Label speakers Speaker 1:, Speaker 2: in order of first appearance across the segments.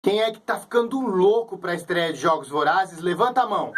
Speaker 1: Quem é que tá ficando louco pra estreia de Jogos Vorazes? Levanta a mão.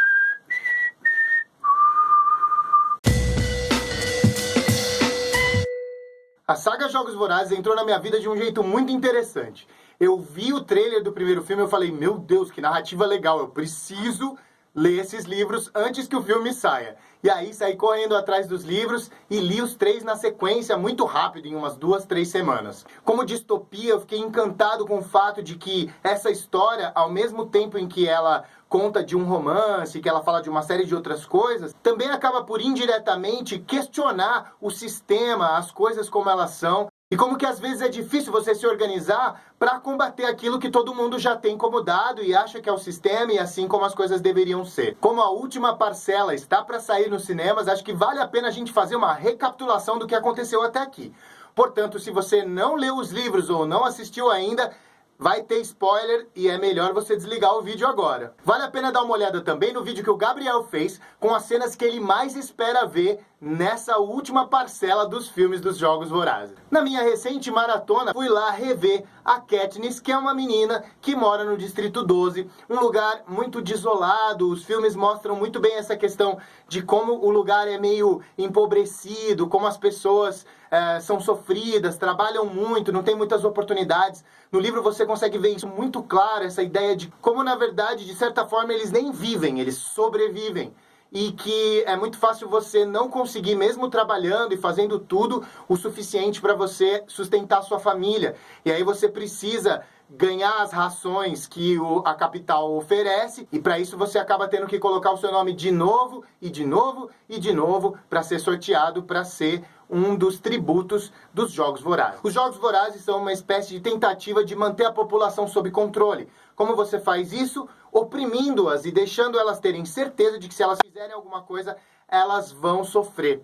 Speaker 1: A saga Jogos Vorazes entrou na minha vida de um jeito muito interessante. Eu vi o trailer do primeiro filme e eu falei, meu Deus, que narrativa legal, eu preciso ler esses livros antes que o filme saia. E aí saí correndo atrás dos livros e li os 3 na sequência muito rápido, em umas 2, 3 semanas. Como distopia, eu fiquei encantado com o fato de que essa história, ao mesmo tempo em que ela conta de um romance, que ela fala de uma série de outras coisas, também acaba por indiretamente questionar o sistema, as coisas como elas são, e como que às vezes é difícil você se organizar para combater aquilo que todo mundo já tem como dado e acha que é o sistema e assim como as coisas deveriam ser. Como a última parcela está para sair nos cinemas, acho que vale a pena a gente fazer uma recapitulação do que aconteceu até aqui. Portanto, se você não leu os livros ou não assistiu ainda, vai ter spoiler e é melhor você desligar o vídeo agora. Vale a pena dar uma olhada também no vídeo que o Gabriel fez com as cenas que ele mais espera ver nessa última parcela dos filmes dos Jogos Vorazes. Na minha recente maratona, fui lá rever a Katniss, que é uma menina que mora no Distrito 12, um lugar muito desolado. Os filmes mostram muito bem essa questão de como o lugar é meio empobrecido, como as pessoas são sofridas, trabalham muito, não tem muitas oportunidades. No livro você consegue ver isso muito claro, essa ideia de como, na verdade, de certa forma, eles nem vivem, eles sobrevivem. E que é muito fácil você não conseguir, mesmo trabalhando e fazendo tudo, o suficiente para você sustentar a sua família. E aí você precisa ganhar as rações que a capital oferece, e para isso você acaba tendo que colocar o seu nome de novo, e de novo, e de novo, para ser sorteado, para ser um dos tributos dos Jogos Vorazes. Os Jogos Vorazes são uma espécie de tentativa de manter a população sob controle. Como você faz isso? Oprimindo-as e deixando elas terem certeza de que se elas fizerem alguma coisa, elas vão sofrer.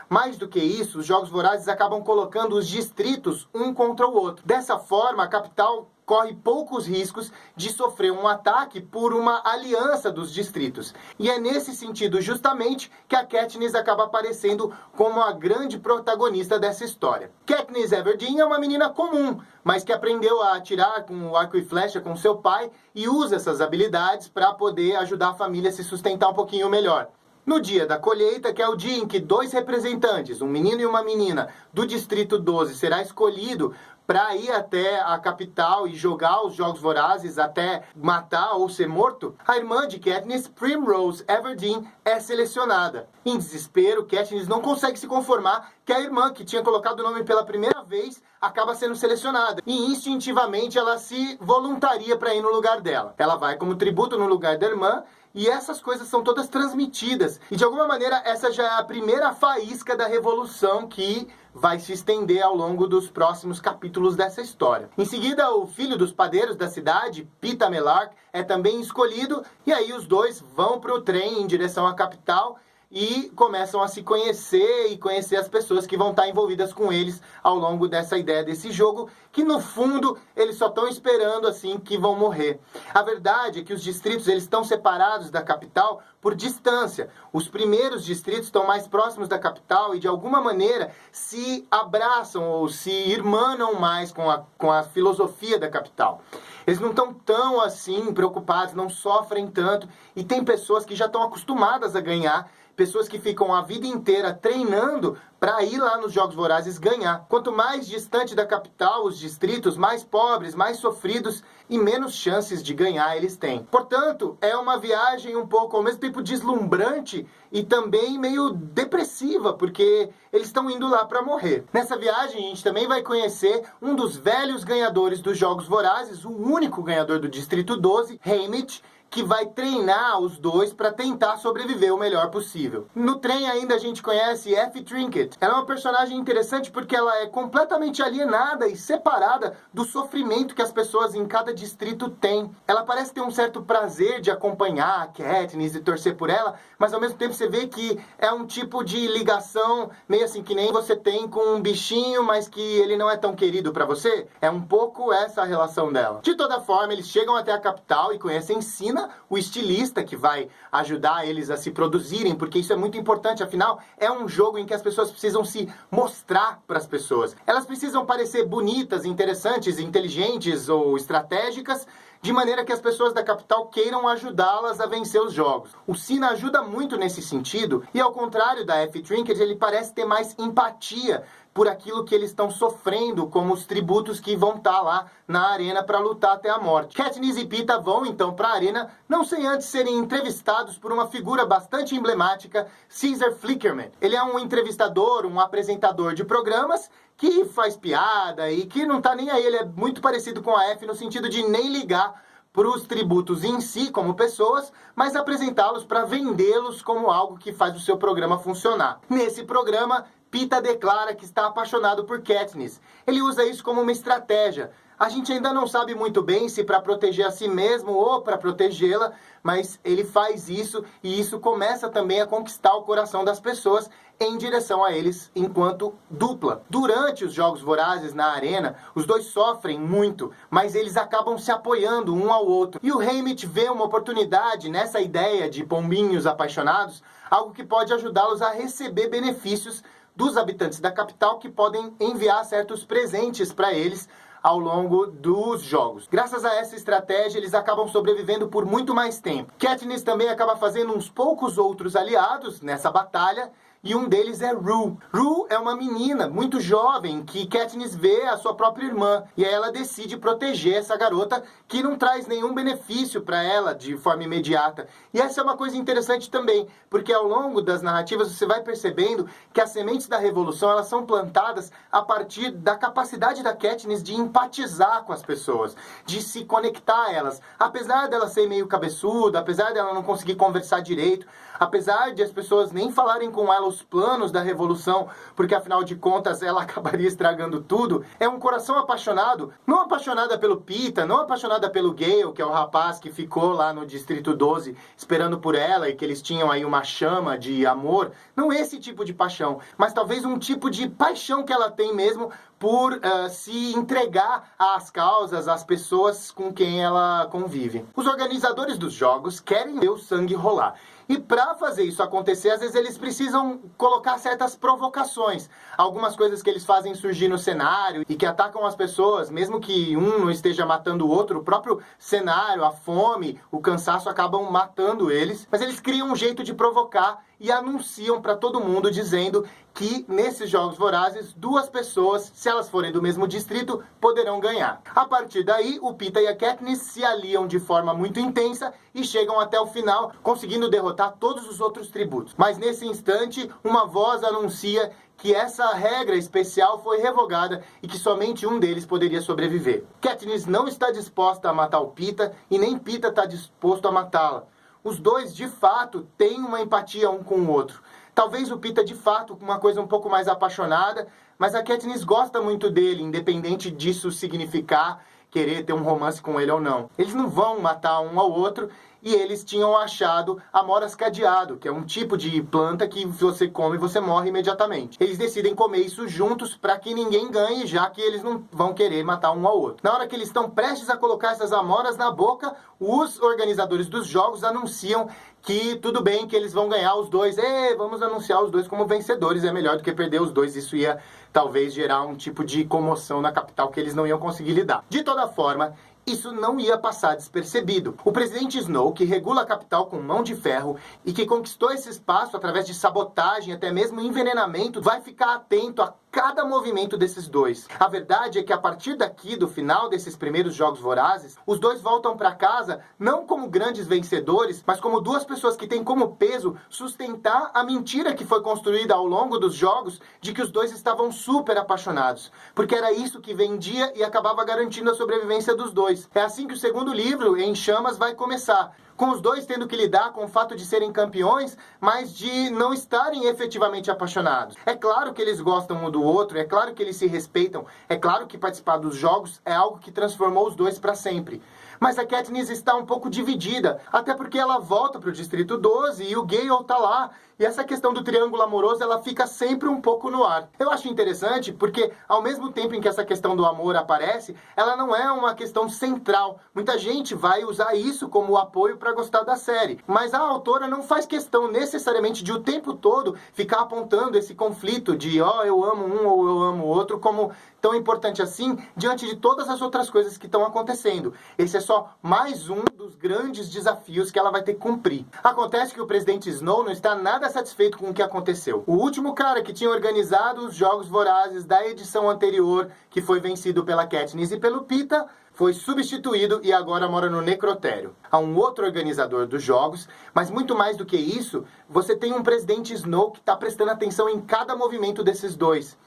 Speaker 1: Mais do que isso, os Jogos Vorazes acabam colocando os distritos um contra o outro. Dessa forma, a capital corre poucos riscos de sofrer um ataque por uma aliança dos distritos. E é nesse sentido, justamente, que a Katniss acaba aparecendo como a grande protagonista dessa história. Katniss Everdeen é uma menina comum, mas que aprendeu a atirar com o arco e flecha com seu pai e usa essas habilidades para poder ajudar a família a se sustentar um pouquinho melhor. No dia da colheita, que é o dia em que 2 representantes, um menino e uma menina, do Distrito 12 será escolhido para ir até a capital e jogar os Jogos Vorazes até matar ou ser morto, a irmã de Katniss, Primrose Everdeen, é selecionada. Em desespero, Katniss não consegue se conformar que a irmã, que tinha colocado o nome pela primeira vez, acaba sendo selecionada. E instintivamente ela se voluntaria para ir no lugar dela. Ela vai como tributo no lugar da irmã, e essas coisas são todas transmitidas. E de alguma maneira essa já é a primeira faísca da revolução que vai se estender ao longo dos próximos capítulos dessa história. Em seguida, o filho dos padeiros da cidade, Peeta Mellark, é também escolhido, e aí os dois vão para o trem em direção à capital e começam a se conhecer e conhecer as pessoas que vão estar envolvidas com eles ao longo dessa ideia desse jogo, que no fundo eles só estão esperando assim que vão morrer. A verdade é que os distritos eles estão separados da capital por distância. Os primeiros distritos estão mais próximos da capital e de alguma maneira se abraçam ou se irmanam mais com a filosofia da capital. Eles não estão tão assim preocupados, não sofrem tanto, e tem pessoas que já estão acostumadas a ganhar, pessoas que ficam a vida inteira treinando para ir lá nos Jogos Vorazes ganhar. Quanto mais distante da capital os distritos, mais pobres, mais sofridos e menos chances de ganhar eles têm. Portanto, é uma viagem um pouco ao mesmo tempo deslumbrante e também meio depressiva, porque eles estão indo lá para morrer. Nessa viagem a gente também vai conhecer um dos velhos ganhadores dos Jogos Vorazes, o único ganhador do Distrito 12, Haymitch, que vai treinar os dois para tentar sobreviver o melhor possível. No trem ainda a gente conhece Effie Trinket. Ela é uma personagem interessante porque ela é completamente alienada e separada do sofrimento que as pessoas em cada distrito têm. Ela parece ter um certo prazer de acompanhar a Katniss e torcer por ela, mas ao mesmo tempo você vê que é um tipo de ligação meio assim que nem você tem com um bichinho, mas que ele não é tão querido para você. É um pouco essa a relação dela. De toda forma, eles chegam até a capital e conhecem Cinna, o estilista que vai ajudar eles a se produzirem, porque isso é muito importante, afinal, é um jogo em que as pessoas precisam se mostrar para as pessoas. Elas precisam parecer bonitas, interessantes, inteligentes ou estratégicas, de maneira que as pessoas da capital queiram ajudá-las a vencer os jogos. O Cena ajuda muito nesse sentido, e ao contrário da F. Trinket, ele parece ter mais empatia por aquilo que eles estão sofrendo, como os tributos que vão estar lá na arena para lutar até a morte. Katniss e Peeta vão então para a arena, não sem antes serem entrevistados por uma figura bastante emblemática, Caesar Flickerman. Ele é um entrevistador, um apresentador de programas que faz piada e que não tá nem aí. Ele é muito parecido com a F no sentido de nem ligar para os tributos em si como pessoas, mas apresentá-los para vendê-los como algo que faz o seu programa funcionar. Nesse programa, Peeta declara que está apaixonado por Katniss. Ele usa isso como uma estratégia. A gente ainda não sabe muito bem se para proteger a si mesmo ou para protegê-la, mas ele faz isso e isso começa também a conquistar o coração das pessoas em direção a eles enquanto dupla. Durante os Jogos Vorazes na arena, os dois sofrem muito, mas eles acabam se apoiando um ao outro. E o Haymitch vê uma oportunidade nessa ideia de pombinhos apaixonados, algo que pode ajudá-los a receber benefícios dos habitantes da capital que podem enviar certos presentes para eles ao longo dos jogos. Graças a essa estratégia, eles acabam sobrevivendo por muito mais tempo. Katniss também acaba fazendo uns poucos outros aliados nessa batalha, e um deles é Rue. Rue é uma menina muito jovem que Katniss vê a sua própria irmã, e aí ela decide proteger essa garota que não traz nenhum benefício para ela de forma imediata. E essa é uma coisa interessante também, porque ao longo das narrativas você vai percebendo que as sementes da revolução elas são plantadas a partir da capacidade da Katniss de empatizar com as pessoas, de se conectar a elas. Apesar dela ser meio cabeçuda, apesar dela não conseguir conversar direito, apesar de as pessoas nem falarem com ela os planos da revolução, porque afinal de contas ela acabaria estragando tudo, é um coração apaixonado, não apaixonada pelo Peeta, não apaixonada pelo Gale, que é o rapaz que ficou lá no Distrito 12 esperando por ela e que eles tinham aí uma chama de amor, não esse tipo de paixão, mas talvez um tipo de paixão que ela tem mesmo por se entregar às causas, às pessoas com quem ela convive. Os organizadores dos jogos querem ver o sangue rolar. E para fazer isso acontecer, às vezes eles precisam colocar certas provocações. Algumas coisas que eles fazem surgir no cenário e que atacam as pessoas, mesmo que um não esteja matando o outro, o próprio cenário, a fome, o cansaço acabam matando eles. Mas eles criam um jeito de provocar e anunciam para todo mundo dizendo que nesses Jogos Vorazes, 2 pessoas, se elas forem do mesmo distrito, poderão ganhar. A partir daí, o Peeta e a Katniss se aliam de forma muito intensa e chegam até o final, conseguindo derrotar todos os outros tributos. Mas nesse instante, uma voz anuncia que essa regra especial foi revogada e que somente um deles poderia sobreviver. Katniss não está disposta a matar o Peeta e nem Peeta está disposto a matá-la. Os dois, de fato, têm uma empatia um com o outro. Talvez o Peeta, de fato, uma coisa um pouco mais apaixonada, mas a Katniss gosta muito dele, independente disso significar querer ter um romance com ele ou não. Eles não vão matar um ao outro, e eles tinham achado amoras cadeado, que é um tipo de planta que você come e você morre imediatamente. Eles decidem comer isso juntos para que ninguém ganhe, já que eles não vão querer matar um ao outro. Na hora que eles estão prestes a colocar essas amoras na boca, os organizadores dos jogos anunciam que tudo bem, que eles vão ganhar os dois. Vamos anunciar os dois como vencedores, é melhor do que perder os dois. Isso ia talvez gerar um tipo de comoção na capital que eles não iam conseguir lidar. De toda forma, isso não ia passar despercebido. O presidente Snow, que regula a capital com mão de ferro e que conquistou esse espaço através de sabotagem, até mesmo envenenamento, vai ficar atento a cada movimento desses dois. A verdade é que a partir daqui, do final desses primeiros Jogos Vorazes, os dois voltam para casa não como grandes vencedores, mas como 2 pessoas que têm como peso sustentar a mentira que foi construída ao longo dos jogos de que os dois estavam super apaixonados. Porque era isso que vendia e acabava garantindo a sobrevivência dos dois. É assim que o segundo livro, Em Chamas, vai começar, com os dois tendo que lidar com o fato de serem campeões, mas de não estarem efetivamente apaixonados. É claro que eles gostam um do outro, é claro que eles se respeitam, é claro que participar dos jogos é algo que transformou os dois para sempre. Mas a Katniss está um pouco dividida, até porque ela volta para o Distrito 12 e o Gale tá lá, e essa questão do triângulo amoroso ela fica sempre um pouco no ar. Eu acho interessante porque, ao mesmo tempo em que essa questão do amor aparece, ela não é uma questão central. Muita gente vai usar isso como apoio para gostar da série, mas a autora não faz questão necessariamente de o tempo todo ficar apontando esse conflito de eu amo um ou eu amo o outro como tão importante assim diante de todas as outras coisas que estão acontecendo. Esse é só mais um dos grandes desafios que ela vai ter que cumprir. Acontece que o presidente Snow não está nada satisfeito com o que aconteceu. O último cara que tinha organizado os Jogos Vorazes da edição anterior, que foi vencido pela Katniss e pelo Peeta, foi substituído e agora mora no necrotério. Há um outro organizador dos jogos, mas muito mais do que isso, você tem um presidente Snow que está prestando atenção em cada movimento desses dois.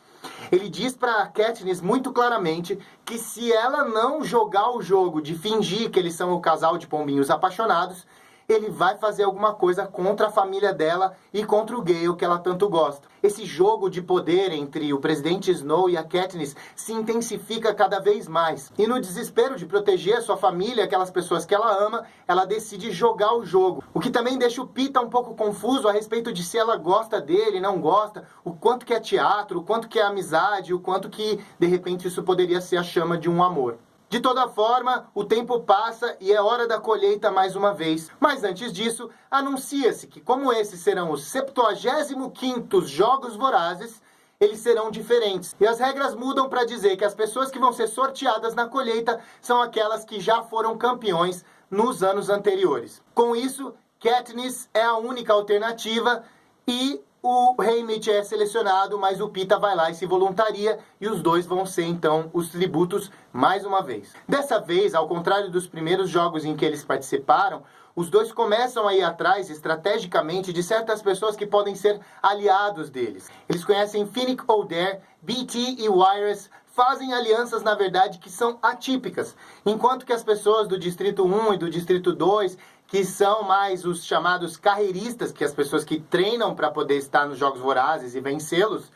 Speaker 1: Ele diz para Katniss muito claramente que se ela não jogar o jogo de fingir que eles são o casal de pombinhos apaixonados, ele vai fazer alguma coisa contra a família dela e contra o Gale, que ela tanto gosta. Esse jogo de poder entre o presidente Snow e a Katniss se intensifica cada vez mais. E no desespero de proteger a sua família, aquelas pessoas que ela ama, ela decide jogar o jogo. O que também deixa o Peeta um pouco confuso a respeito de se ela gosta dele, não gosta, o quanto que é teatro, o quanto que é amizade, o quanto que, de repente, isso poderia ser a chama de um amor. De toda forma, o tempo passa e é hora da colheita mais uma vez. Mas antes disso, anuncia-se que como esses serão os 75º Jogos Vorazes, eles serão diferentes. E as regras mudam para dizer que as pessoas que vão ser sorteadas na colheita são aquelas que já foram campeões nos anos anteriores. Com isso, Katniss é a única alternativa e o Haymitch é selecionado, mas o Peeta vai lá e se voluntaria, e os dois vão ser, então, os tributos mais uma vez. Dessa vez, ao contrário dos primeiros jogos em que eles participaram, os dois começam a ir atrás, estrategicamente, de certas pessoas que podem ser aliados deles. Eles conhecem Finnick Odair, BT e Wiress, fazem alianças, na verdade, que são atípicas. Enquanto que as pessoas do Distrito 1 e do Distrito 2, que são mais os chamados carreiristas, que as pessoas que treinam para poder estar nos Jogos Vorazes e vencê-los,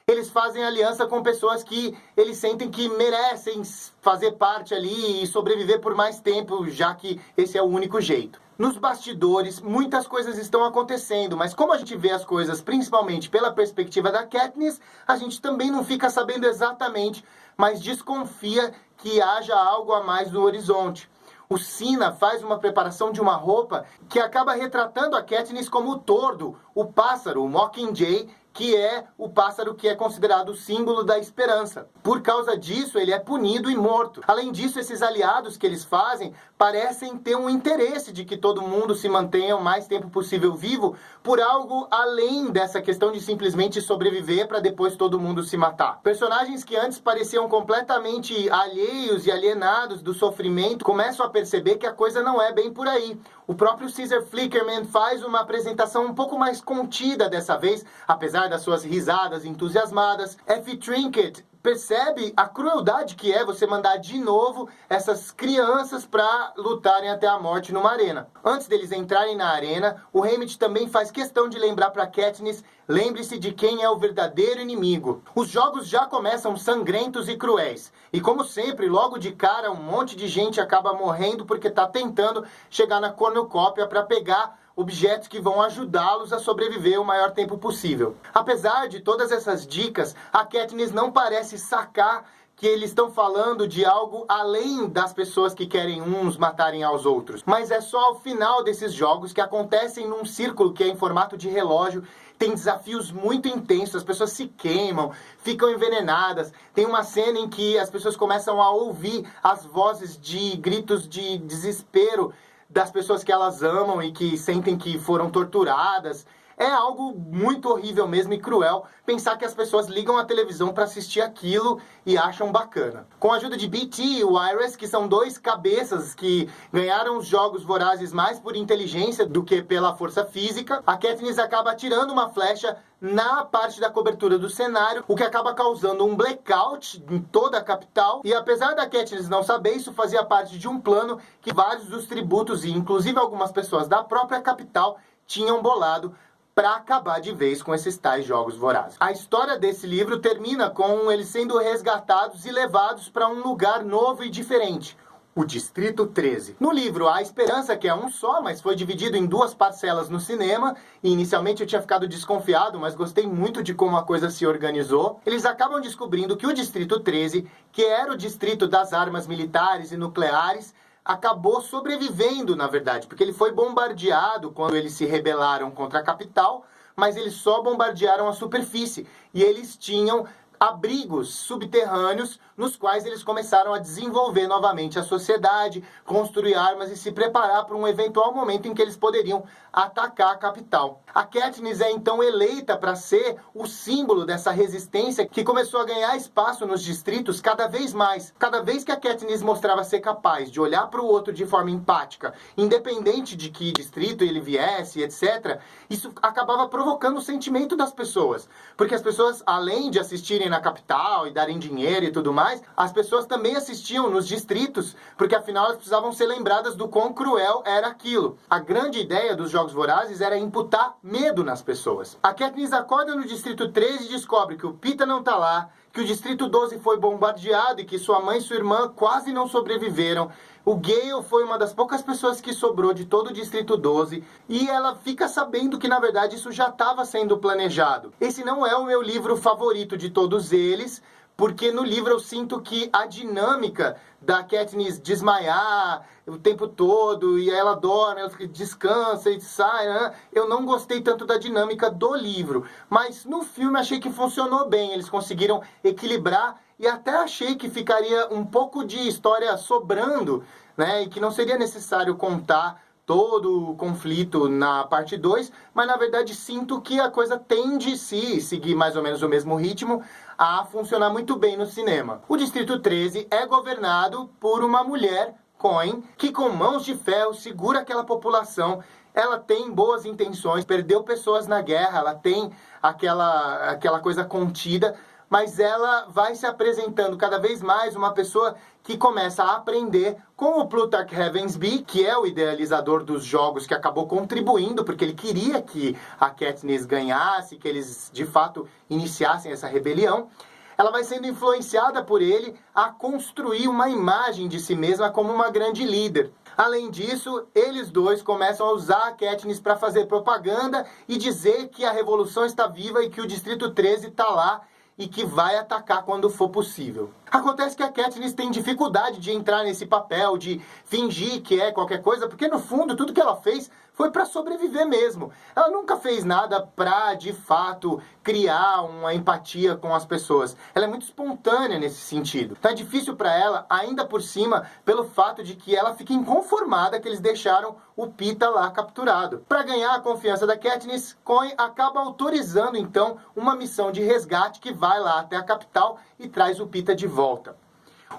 Speaker 1: eles fazem aliança com pessoas que eles sentem que merecem fazer parte ali e sobreviver por mais tempo, já que esse é o único jeito. Nos bastidores, muitas coisas estão acontecendo, mas como a gente vê as coisas principalmente pela perspectiva da Katniss, a gente também não fica sabendo exatamente, mas desconfia que haja algo a mais no horizonte. O Cinna faz uma preparação de uma roupa que acaba retratando a Katniss como o tordo, o pássaro, o Mockingjay, que é o pássaro que é considerado o símbolo da esperança. Por causa disso, ele é punido e morto. Além disso, esses aliados que eles fazem parecem ter um interesse de que todo mundo se mantenha o mais tempo possível vivo por algo além dessa questão de simplesmente sobreviver para depois todo mundo se matar. Personagens que antes pareciam completamente alheios e alienados do sofrimento começam a perceber que a coisa não é bem por aí. O próprio Caesar Flickerman faz uma apresentação um pouco mais contida dessa vez, apesar das suas risadas entusiasmadas. Effie Trinket percebe a crueldade que é você mandar de novo essas crianças para lutarem até a morte numa arena. Antes deles entrarem na arena, o Haymitch também faz questão de lembrar para Katniss: lembre-se de quem é o verdadeiro inimigo. Os jogos já começam sangrentos e cruéis. E como sempre, logo de cara, um monte de gente acaba morrendo porque está tentando chegar na cornucópia para pegar objetos que vão ajudá-los a sobreviver o maior tempo possível. Apesar de todas essas dicas, a Katniss não parece sacar que eles estão falando de algo além das pessoas que querem uns matarem aos outros. Mas é só ao final desses jogos, que acontecem num círculo que é em formato de relógio, tem desafios muito intensos, as pessoas se queimam, ficam envenenadas. Tem uma cena em que as pessoas começam a ouvir as vozes de gritos de desespero das pessoas que elas amam e que sentem que foram torturadas. É algo muito horrível mesmo e cruel pensar que as pessoas ligam a televisão para assistir aquilo e acham bacana. Com a ajuda de BT e Wiress, que são dois cabeças que ganharam os Jogos Vorazes mais por inteligência do que pela força física, a Katniss acaba atirando uma flecha na parte da cobertura do cenário, o que acaba causando um blackout em toda a capital. E apesar da Katniss não saber, isso fazia parte de um plano que vários dos tributos e inclusive algumas pessoas da própria capital tinham bolado para acabar de vez com esses tais Jogos Vorazes. A história desse livro termina com eles sendo resgatados e levados para um lugar novo e diferente, o Distrito 13. No livro, há esperança que é um só, mas foi dividido em duas parcelas no cinema, e inicialmente eu tinha ficado desconfiado, mas gostei muito de como a coisa se organizou. Eles acabam descobrindo que o Distrito 13, que era o distrito das armas militares e nucleares, acabou sobrevivendo, na verdade, porque ele foi bombardeado quando eles se rebelaram contra a capital, mas eles só bombardearam a superfície, e eles tinham abrigos subterrâneos nos quais eles começaram a desenvolver novamente a sociedade, construir armas e se preparar para um eventual momento em que eles poderiam atacar a capital. A Katniss é então eleita para ser o símbolo dessa resistência que começou a ganhar espaço nos distritos cada vez mais. Cada vez que a Katniss mostrava ser capaz de olhar para o outro de forma empática, independente de que distrito ele viesse, etc., isso acabava provocando o sentimento das pessoas. Porque as pessoas, além de assistirem na capital e darem dinheiro e tudo mais, as pessoas também assistiam nos distritos, porque afinal elas precisavam ser lembradas do quão cruel era aquilo. A grande ideia dos Jogos Vorazes era imputar medo nas pessoas. A Katniss acorda no Distrito 13 e descobre que o Peeta não tá lá, que o Distrito 12 foi bombardeado e que sua mãe e sua irmã quase não sobreviveram. O Gale foi uma das poucas pessoas que sobrou de todo o Distrito 12 e ela fica sabendo que, na verdade, isso já estava sendo planejado. Esse não é o meu livro favorito de todos eles, porque no livro eu sinto que a dinâmica da Katniss desmaiar o tempo todo, e ela dorme, ela descansa e sai, né? Eu não gostei tanto da dinâmica do livro, mas no filme achei que funcionou bem, eles conseguiram equilibrar e até achei que ficaria um pouco de história sobrando, né? E que não seria necessário contar todo o conflito na parte 2, mas na verdade sinto que a coisa tende, se seguir mais ou menos o mesmo ritmo, a funcionar muito bem no cinema. O Distrito 13 é governado por uma mulher, Coin, que com mãos de ferro segura aquela população. Ela tem boas intenções, perdeu pessoas na guerra, ela tem aquela coisa contida, mas ela vai se apresentando cada vez mais uma pessoa que começa a aprender com o Plutarch Heavensbee, que é o idealizador dos jogos, que acabou contribuindo, porque ele queria que a Katniss ganhasse, que eles, de fato, iniciassem essa rebelião. Ela vai sendo influenciada por ele a construir uma imagem de si mesma como uma grande líder. Além disso, eles dois começam a usar a Katniss para fazer propaganda e dizer que a revolução está viva e que o Distrito 13 está lá e que vai atacar quando for possível. Acontece que a Katniss tem dificuldade de entrar nesse papel, de fingir que é qualquer coisa, porque no fundo tudo que ela fez foi para sobreviver mesmo. Ela nunca fez nada para, de fato, criar uma empatia com as pessoas. Ela é muito espontânea nesse sentido. Então é difícil para ela, ainda por cima, pelo fato de que ela fica inconformada que eles deixaram o Peeta lá capturado. Para ganhar a confiança da Katniss, Coin acaba autorizando, então, uma missão de resgate que vai lá até a capital e traz o Peeta de volta.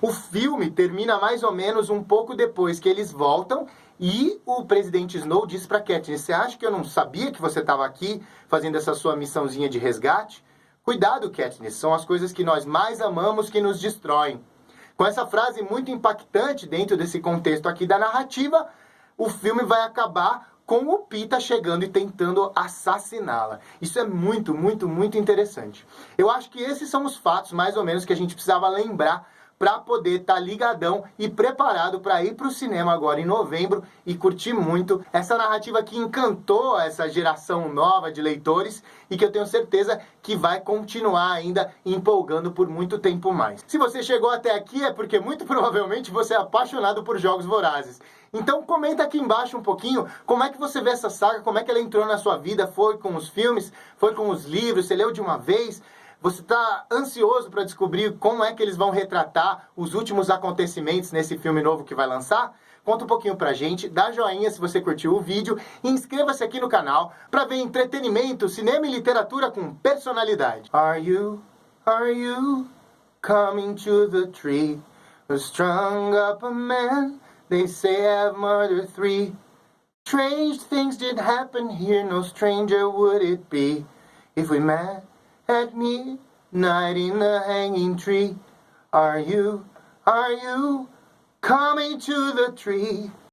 Speaker 1: O filme termina mais ou menos um pouco depois que eles voltam e o presidente Snow diz para Katniss: você acha que eu não sabia que você estava aqui fazendo essa sua missãozinha de resgate? Cuidado, Katniss, são as coisas que nós mais amamos que nos destroem. Com essa frase muito impactante dentro desse contexto aqui da narrativa, o filme vai acabar com o Peeta chegando e tentando assassiná-la. Isso é muito, muito, muito interessante. Eu acho que esses são os fatos, mais ou menos, que a gente precisava lembrar para poder estar ligadão e preparado para ir para o cinema agora em novembro e curtir muito essa narrativa que encantou essa geração nova de leitores e que eu tenho certeza que vai continuar ainda empolgando por muito tempo mais. Se você chegou até aqui é porque muito provavelmente você é apaixonado por Jogos Vorazes. Então comenta aqui embaixo um pouquinho como é que você vê essa saga, como é que ela entrou na sua vida, foi com os filmes, foi com os livros, você leu de uma vez? Você está ansioso para descobrir como é que eles vão retratar os últimos acontecimentos nesse filme novo que vai lançar? Conta um pouquinho pra gente, dá joinha se você curtiu o vídeo e inscreva-se aqui no canal para ver entretenimento, cinema e literatura com personalidade. Are you coming to the tree? Strung up a man, they say I've murdered 3. Strange things did happen here, no stranger would it be if we met at midnight in the hanging tree. Are you coming to the tree?